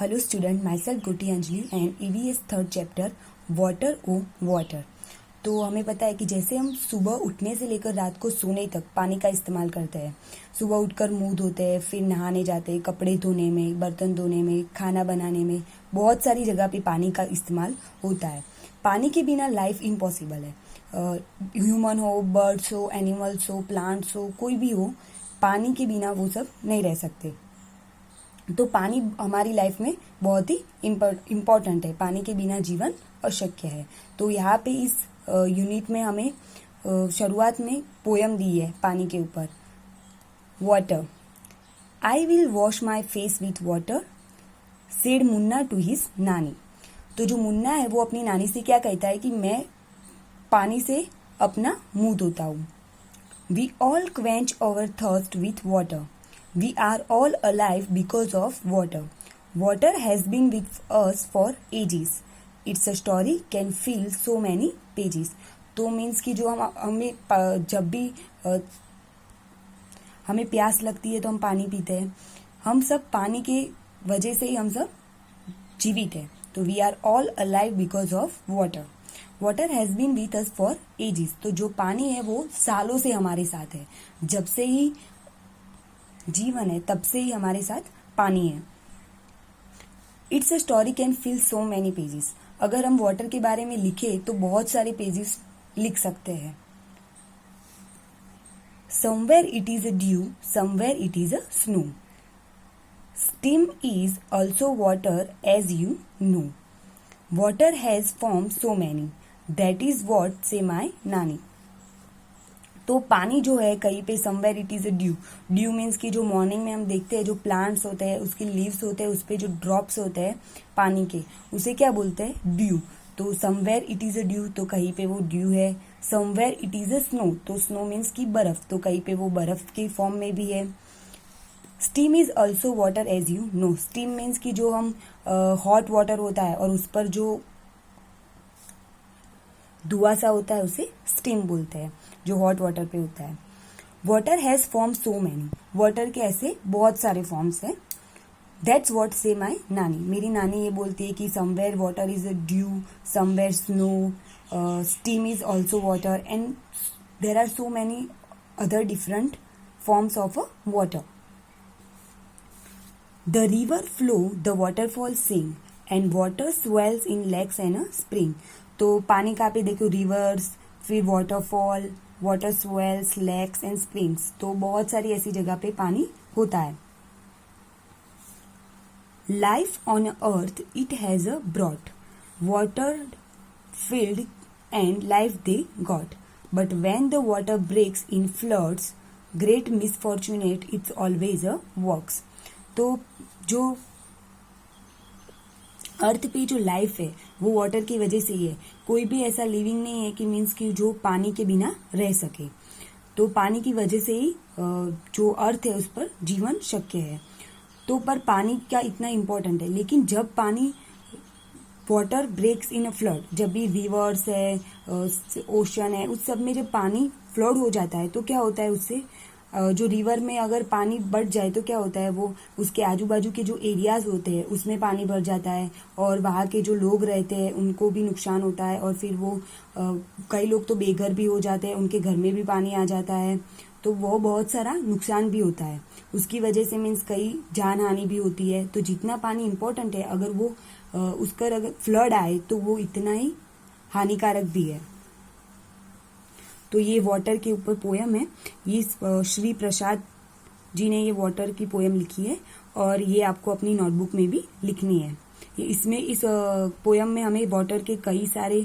Hello student, myself Goti Anjali and EVS third chapter water O water. तो हमें पता है कि जैसे हम सुबह उठने से लेकर रात को सोने तक पानी का इस्तेमाल करते हैं। सुबह उठकर मुंह धोते हैं, फिर नहाने जाते हैं, कपड़े धोने में, बर्तन धोने में, खाना बनाने में, बहुत सारी जगह पे पानी का इस्तेमाल होता है। पानी के बिना लाइफ इम्पॉसिबल है। ह्यूमन हो, बर्ड्स हो, एनिमल्स हो, प्लांट्स हो, कोई भी हो, पानी के बिना वो सब नहीं रह सकते। तो पानी हमारी लाइफ में बहुत ही इम्पोर्टेंट है। पानी के बिना जीवन अशक्य है। तो यहाँ पे इस यूनिट में हमें शुरुआत में पोयम दी है पानी के ऊपर। Water. I will wash my face with water, said Munna to his nani. तो जो मुन्ना है वो अपनी नानी से क्या कहता है कि मैं पानी से अपना मुंह धोता हूँ। We all quench our thirst with water. We are all alive because of water. Water has been with us for ages. It's a story can fill so many pages. तो मीन्स कि जो हमें जब भी हमें प्यास लगती है तो हम पानी पीते हैं। हम सब पानी के वजह से ही हम सब जीवित हैं। तो we are all alive because of water. Water has been with us for ages. तो जो पानी है वो सालों से हमारे साथ है। जब से ही जीवन है तब से ही हमारे साथ पानी है. It's a story can feel so many pages. अगर हम वाटर के बारे में लिखे तो बहुत सारे पेजेस लिख सकते हैं. Somewhere it is a dew, somewhere it is a snow. Steam is also water as you know. Water has form so many, that is what say my nani. तो पानी जो है कहीं पे somewhere it is a dew. Dew means कि जो morning में हम देखते हैं जो प्लांट्स होते हैं उसके लीव्स होते हैं, उस पर जो ड्रॉप्स होते हैं पानी के, उसे क्या बोलते हैं? ड्यू. तो somewhere it is a due, तो कहीं पे वो ड्यू है. Somewhere it is a snow, तो स्नो मीन्स की बर्फ, तो कहीं पे वो बर्फ के फॉर्म में भी है. Steam is also water as you know. Steam means की जो हम हॉट वाटर होता है और उस पर जो धुआं सा होता है उसे स्टीम बोलते हैं, जो हॉट वाटर पे होता है. Water has form so many. Water के ऐसे बहुत सारे फॉर्म्स हैं. दैट्स वॉट से माई नानी. मेरी नानी ये बोलती है कि somewhere water is a dew, somewhere snow, steam is also water and there are so many other different forms of a water. The river flow, the waterfall sing and water swells in lakes and a spring. तो पानी का पे देखो rivers, फिर waterfall, water swells, lakes and springs. तो बहुत सारी ऐसी जगह पे पानी होता है. Life on earth it has a brought, water field and life they got. But when the water breaks in floods, great misfortunate it's always a works. तो जो अर्थ पे जो लाइफ है वो वाटर की वजह से ही है. कोई भी ऐसा लिविंग नहीं है कि मीन्स कि जो पानी के बिना रह सके. तो पानी की वजह से ही जो अर्थ है उस पर जीवन शक्य है. तो पर पानी क्या इतना इम्पोर्टेंट है. लेकिन जब पानी water breaks in a flood, जब भी रिवर्स है, ओशन है, उस सब में जब पानी फ्लड हो जाता है तो क्या होता है उससे जो रिवर में अगर पानी बढ़ जाए तो क्या होता है, वो उसके आजू बाजू के जो एरियाज होते हैं उसमें पानी भर जाता है और वहाँ के जो लोग रहते हैं उनको भी नुकसान होता है. और फिर वो कई लोग तो बेघर भी हो जाते हैं, उनके घर में भी पानी आ जाता है. तो वो बहुत सारा नुकसान भी होता है उसकी वजह से. मीन्स कई जान हानि भी होती है. तो जितना पानी इम्पोर्टेंट है, अगर वो उसका अगर फ्लड आए तो वो इतना ही हानिकारक भी है. तो ये वाटर के ऊपर पोयम है. ये श्री प्रसाद जी ने ये वाटर की पोयम लिखी है और ये आपको अपनी नोटबुक में भी लिखनी है. इसमें इस पोयम में हमें वाटर के कई सारे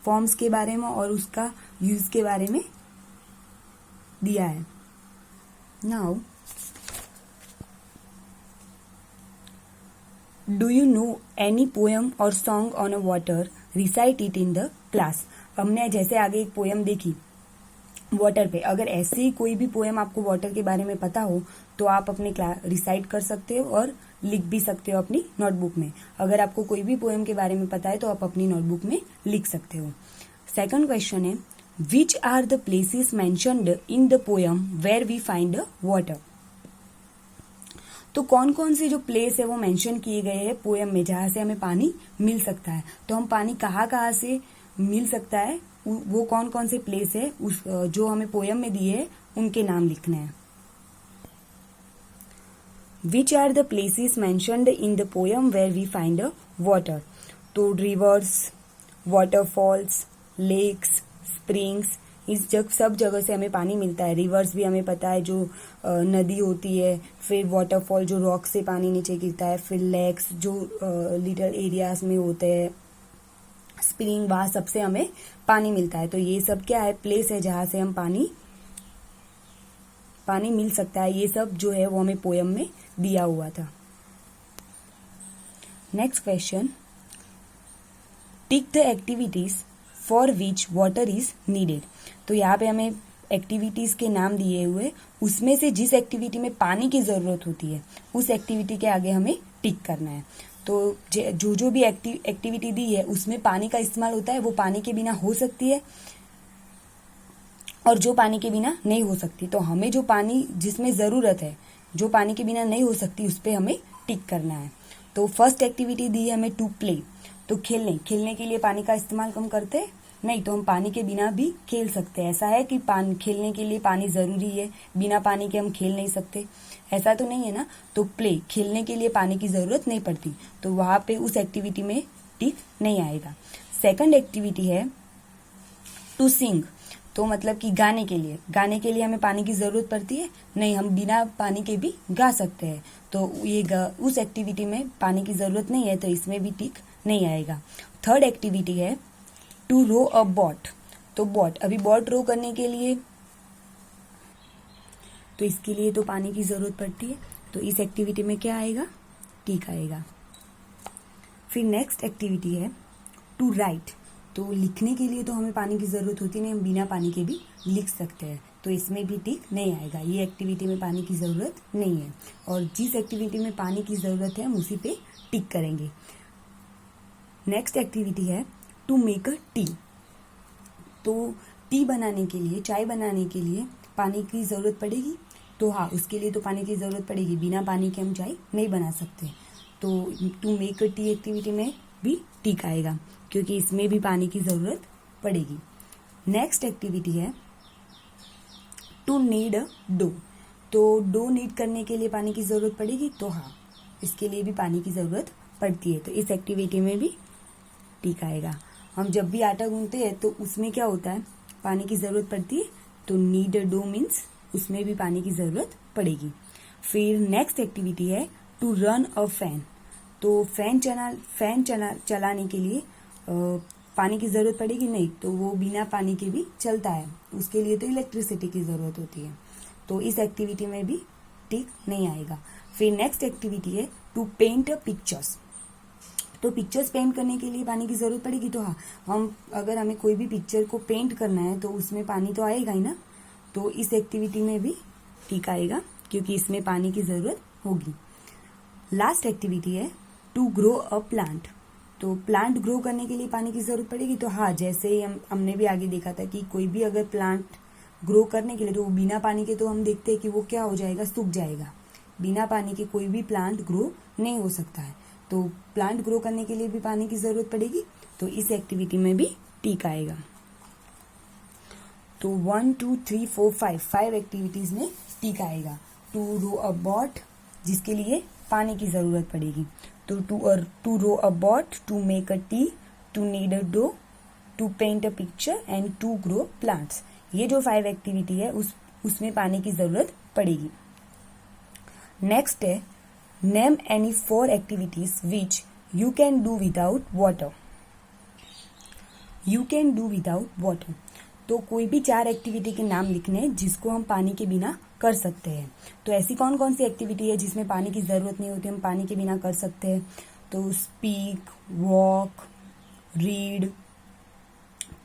फॉर्म्स के बारे में और उसका यूज के बारे में दिया है. Now do you know any poem और song on a water, recite it in the class. हमने जैसे आगे एक पोयम देखी वाटर पे. अगर ऐसे ही कोई भी पोयम आपको वाटर के बारे में पता हो तो आप अपने रिसाइट कर सकते हो और लिख भी सकते हो अपनी नोटबुक में. अगर आपको कोई भी पोयम के बारे में पता है तो आप अपनी नोटबुक में लिख सकते हो. सेकंड क्वेश्चन है, which are the places mentioned in the poem where we find the water. तो कौन कौन से जो प्लेस है वो मेंशन किए गए हैं पोयम में जहां से हमें पानी मिल सकता है। तो हम पानी कहाँ कहाँ से मिल सकता है वो कौन कौन से प्लेस है उस जो हमें पोयम में दिए है उनके नाम लिखने हैं। Which are the places mentioned in the poem where we find water. तो रिवर्स, वाटरफॉल्स, लेक्स, स्प्रिंग्स, इस सब जगह से हमें पानी मिलता है। रिवर्स भी हमें पता है जो नदी होती है, फिर वाटरफॉल जो रॉक से पानी नीचे गिरता है, फिर लेक्स जो लिटल एरियाज में होते हैं, स्प्रिंग, वहां सबसे हमें पानी मिलता है। तो ये सब क्या है, प्लेस है जहां से हम पानी मिल सकता है। ये सब जो है वो हमें पोयम में दिया हुआ था। Next question, tick the activities for which water is needed. तो यहाँ पे हमें एक्टिविटीज के नाम दिए हुए, उसमें से जिस एक्टिविटी में पानी की जरूरत होती है उस एक्टिविटी के आगे हमें टिक करना है। तो जो भी एक्टिविटी दी है उसमें पानी का इस्तेमाल होता है वो पानी के बिना हो सकती है और जो पानी के बिना नहीं हो सकती। तो हमें जो पानी जिसमें जरूरत है, जो पानी के बिना नहीं हो सकती, उस पर हमें टिक करना है। तो फर्स्ट एक्टिविटी दी है हमें टू प्ले। तो खेलने के लिए पानी का इस्तेमाल कम करते हैं नहीं, तो हम पानी के बिना भी खेल सकते हैं। ऐसा है कि खेलने के लिए पानी जरूरी है, बिना पानी के हम खेल नहीं सकते, ऐसा तो नहीं है ना। तो प्ले, खेलने के लिए पानी की जरूरत नहीं पड़ती, तो वहां पे उस एक्टिविटी में टिक नहीं आएगा। सेकंड एक्टिविटी है टू सिंग। तो मतलब कि गाने के लिए हमें पानी की जरूरत पड़ती है नहीं, हम बिना पानी के भी गा सकते हैं। तो ये उस एक्टिविटी में पानी की जरूरत नहीं है, तो इसमें भी टिक नहीं आएगा। थर्ड एक्टिविटी है टू रो अ बोट। तो अभी बोट रो करने के लिए तो इसके लिए तो पानी की जरूरत पड़ती है, तो इस एक्टिविटी में क्या आएगा, टिक आएगा। फिर नेक्स्ट एक्टिविटी है टू राइट। तो लिखने के लिए तो हमें पानी की जरूरत होती नहीं, हम बिना पानी के भी लिख सकते हैं, तो इसमें भी टिक नहीं आएगा। ये एक्टिविटी में पानी की जरूरत नहीं है, और जिस एक्टिविटी में पानी की जरूरत है हम उसी पे टिक करेंगे। नेक्स्ट एक्टिविटी है टू मेक अ टी। तो टी बनाने के लिए, चाय बनाने के लिए पानी की जरूरत पड़ेगी। तो हाँ, उसके लिए तो पानी की जरूरत पड़ेगी, बिना पानी के हम चाय नहीं बना सकते। तो to make a tea activity में भी टिक आएगा, क्योंकि इसमें भी पानी की जरूरत पड़ेगी। नेक्स्ट एक्टिविटी है टू नीड अ डो। तो डो नीड करने के लिए पानी की जरूरत पड़ेगी, तो हाँ, इसके लिए भी पानी की जरूरत पड़ती है, तो इस एक्टिविटी में भी टिक आएगा। हम जब भी आटा गूंथते हैं तो उसमें क्या होता है, पानी की जरूरत पड़ती है, तो नीड अ डो मीन्स उसमें भी पानी की जरूरत पड़ेगी। फिर नेक्स्ट एक्टिविटी है टू रन अ फैन। तो फैन चलाने के लिए पानी की जरूरत पड़ेगी नहीं, तो वो बिना पानी के भी चलता है, उसके लिए तो इलेक्ट्रिसिटी की जरूरत होती है, तो इस एक्टिविटी में भी टिक नहीं आएगा। फिर नेक्स्ट एक्टिविटी है टू पेंट पिक्चर्स। तो पिक्चर्स पेंट करने के लिए पानी की जरूरत पड़ेगी, तो हाँ, अगर हमें कोई भी पिक्चर को पेंट करना है तो उसमें पानी तो आएगा ही ना, तो इस एक्टिविटी में भी टिक आएगा, क्योंकि इसमें पानी की जरूरत होगी। लास्ट एक्टिविटी है टू ग्रो अ प्लांट। तो प्लांट ग्रो करने के लिए पानी की जरूरत पड़ेगी, तो हाँ, जैसे ही हमने भी आगे देखा था कि कोई भी अगर प्लांट ग्रो करने के लिए, तो वो बिना पानी के तो हम देखते हैं कि वो क्या हो जाएगा, सूख जाएगा। बिना पानी के कोई भी प्लांट ग्रो नहीं हो सकता है, तो प्लांट ग्रो करने के लिए भी पानी की जरूरत पड़ेगी, तो इस एक्टिविटी में भी टिक आएगा। तो 1 2 3 4 5 एक्टिविटीज में टिक आएगा। टू रो अ बोट, जिसके लिए पानी की जरूरत पड़ेगी, तो to row a boat, to make a tea, to knead a dough, to paint a picture and to grow plants. ये जो 5 एक्टिविटी है उसमें पानी की जरूरत पड़ेगी। नेक्स्ट है name any 4 activities which you can do without water. You can do without water, तो कोई भी 4 एक्टिविटी के नाम लिखने हैं जिसको हम पानी के बिना कर सकते हैं। तो ऐसी कौन कौन सी एक्टिविटी है जिसमें पानी की जरूरत नहीं होती, हम पानी के बिना कर सकते हैं। तो speak, walk, read,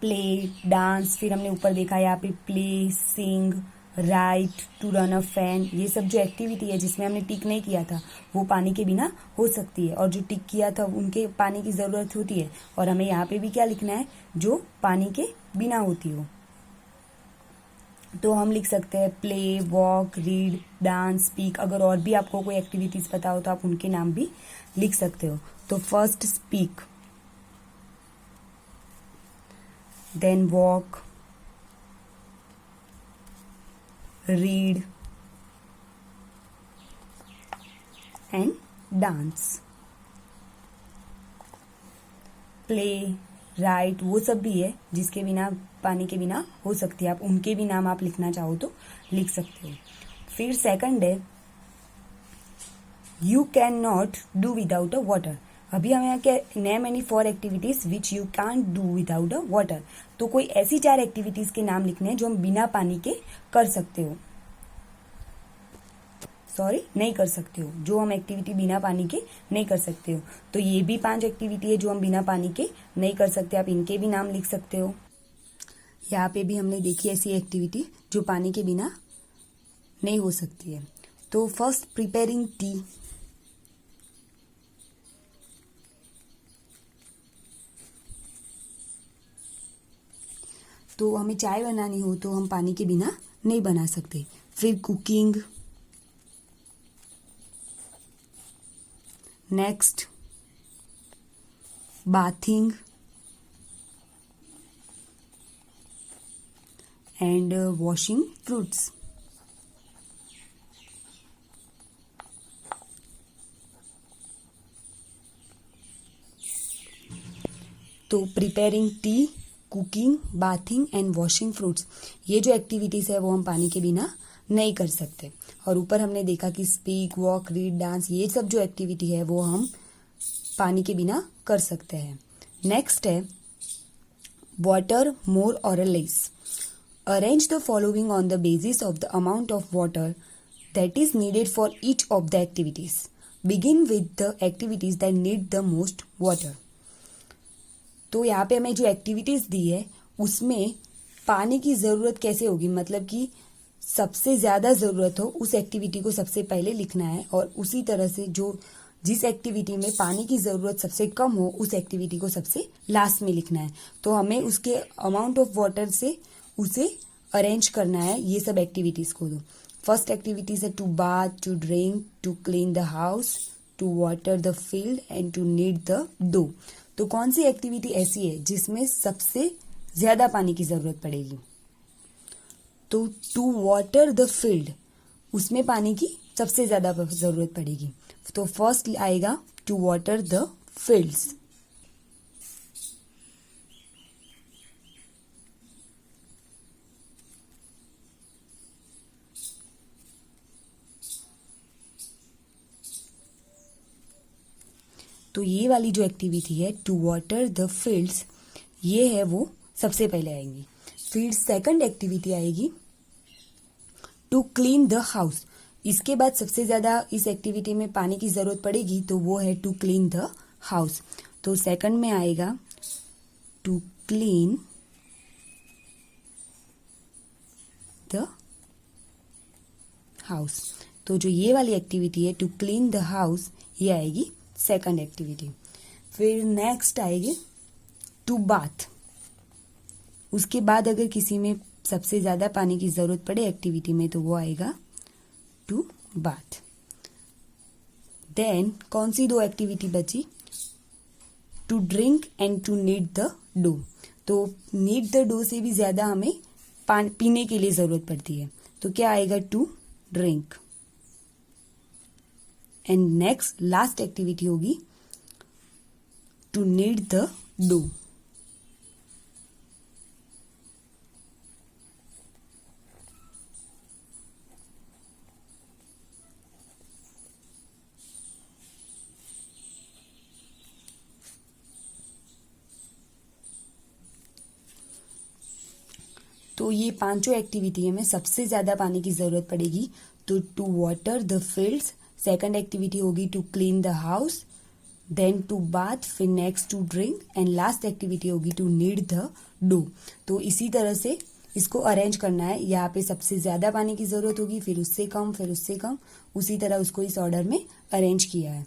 play, dance, फिर हमने ऊपर देखा यहाँ पे play, sing, write, to run a fan. ये सब जो एक्टिविटी है जिसमें हमने टिक नहीं किया था वो पानी के बिना हो सकती है, और जो टिक किया था उनके पानी की जरूरत होती है, और हमें यहाँ पे भी क्या लिखना है, जो पानी के बिना होती हो। तो हम लिख सकते हैं play, walk, read, dance, speak. अगर और भी आपको कोई एक्टिविटीज पता हो तो आप उनके नाम भी लिख सकते हो। तो first speak, then walk, read and dance. Play, write, वो सब भी है जिसके बिना, पानी के बिना हो सकती है। आप उनके भी नाम आप लिखना चाहो तो लिख सकते हो। फिर सेकंड है you can not do without a water. अभी हम यहाँ क्या, name any 4 activities which you can do without a water. तो कोई ऐसी 4 एक्टिविटीज के नाम लिखने हैं जो हम बिना पानी के कर सकते हो, नहीं कर सकते हो, जो हम एक्टिविटी बिना पानी के नहीं कर सकते हो। तो ये भी 5 एक्टिविटी है जो हम बिना पानी के नहीं कर सकते। आप इनके भी नाम लिख सकते हो। यहाँ पे भी हमने देखी ऐसी एक्टिविटी जो पानी के बिना नहीं हो सकती है। तो फर्स्ट प्रिपेयरिंग टी, तो हमें चाय बनानी हो तो हम पानी के बिना नहीं बना सकते। फिर cooking, next bathing and washing fruits. तो preparing tea, cooking, bathing and washing fruits, ये जो एक्टिविटीज है वो हम पानी के बिना नहीं कर सकते। और ऊपर हमने देखा कि स्पीक, वॉक, रीड, डांस, ये सब जो एक्टिविटी है वो हम पानी के बिना कर सकते हैं। नेक्स्ट है वाटर, मोर और less. Arrange the following on the basis of the amount of water that is needed for each of the activities. Begin with the activities that need the most water. तो यहाँ पे हमें जो activities दी है उसमें पानी की जरूरत कैसे होगी, मतलब कि सबसे ज्यादा जरूरत हो उस एक्टिविटी को सबसे पहले लिखना है, और उसी तरह से जो जिस एक्टिविटी में पानी की जरूरत सबसे कम हो उस एक्टिविटी को सबसे लास्ट में लिखना है। तो हमें उसके अमाउंट ऑफ वाटर से उसे अरेंज करना है ये सब एक्टिविटीज को। दो फर्स्ट एक्टिविटीज है to bath, to drink, to clean the house, to water the field and to knead the dough. तो कौन सी एक्टिविटी ऐसी है जिसमें सबसे ज्यादा पानी की जरूरत पड़ेगी? तो टू वाटर द फील्ड, उसमें पानी की सबसे ज्यादा जरूरत पड़ेगी। तो फर्स्ट आएगा टू वाटर द फील्ड्स। तो ये वाली जो एक्टिविटी है टू वाटर द फील्ड्स, ये है वो सबसे पहले आएंगी। फिर सेकंड एक्टिविटी आएगी टू क्लीन द हाउस। इसके बाद सबसे ज्यादा इस एक्टिविटी में पानी की जरूरत पड़ेगी तो वो है टू क्लीन द हाउस। तो सेकंड में आएगा टू क्लीन द हाउस। तो जो ये वाली एक्टिविटी है टू क्लीन द हाउस, ये आएगी सेकंड एक्टिविटी। फिर नेक्स्ट आएगी टू बाथ। उसके बाद अगर किसी में सबसे ज्यादा पानी की जरूरत पड़े एक्टिविटी में तो वो आएगा टू बाथ। देन कौन सी दो एक्टिविटी बची? To drink and to knead the dough. तो नीड द डो से भी ज्यादा हमें पीने के लिए जरूरत पड़ती है, तो क्या आएगा? To drink. And next last activity होगी टू नीड द डो। तो ये पांचों एक्टिविटी में सबसे ज्यादा पानी की जरूरत पड़ेगी। तो to water the fields, second activity होगी to clean the house, then to bath, फिर next to drink and last activity होगी टू नीड द डो। तो इसी तरह से इसको अरेंज करना है। यहाँ पे सबसे ज्यादा पानी की जरूरत होगी, फिर उससे कम, फिर उससे कम, उसी तरह उसको इस ऑर्डर में अरेंज किया है।